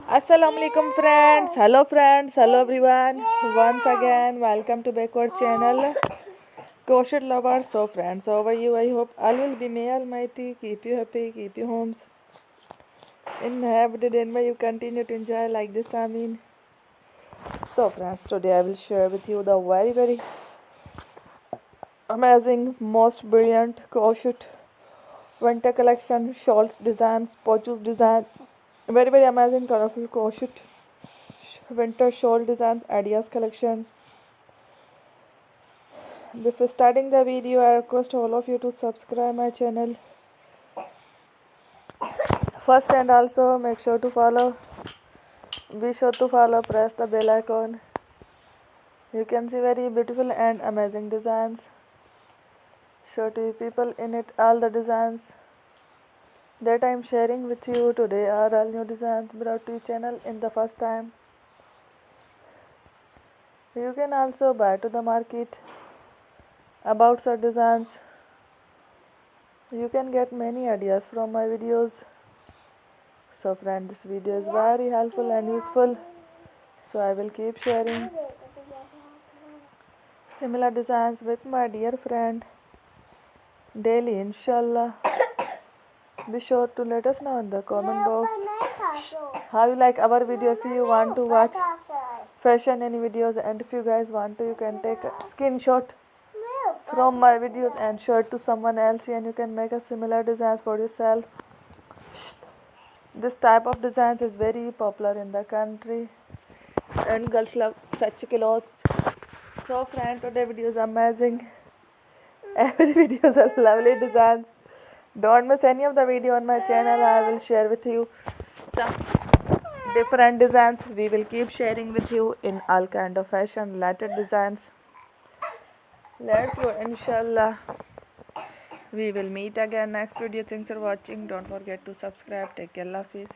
Assalamualaikum friends, hello everyone. Once again, welcome to backward channel. Crochet lovers, so friends, how are you? I hope all will be may Almighty keep you happy, keep you homes inhabited and may you continue to enjoy like this. I mean, so friends, today I will share with you the very amazing, most brilliant crochet winter collection, shawls designs, ponchos designs, very amazing colorful crochet winter shawl designs ideas collection. Before starting the video, I request all of you to subscribe my channel first, and also make sure to follow, be sure to follow, press the bell icon. You can see very beautiful and amazing designs. Show to you people in it all the designs that I am sharing with you today are all new designs brought to your channel in the first time. You can also buy to the market about such designs. You can get many ideas from my videos. So friend, this video is very helpful and useful, so I will keep sharing similar designs with my dear friend daily, inshallah. Be sure to let us know in the comment box how you like our video. If you want to watch fashion any videos, and if you guys want to, you can take a screenshot from my videos and share it to someone else, and you can make a similar designs for yourself. This type of designs is very popular in the country and girls love such clothes. So friend, today video is amazing. Every video is a lovely designs. Don't miss any of the video on my channel. I will share with you some different designs. We will keep sharing with you in all kind of fashion related designs. Let's go, inshallah. We will meet again next video. Thanks for watching. Don't forget to subscribe. Take care. Allah Hafiz.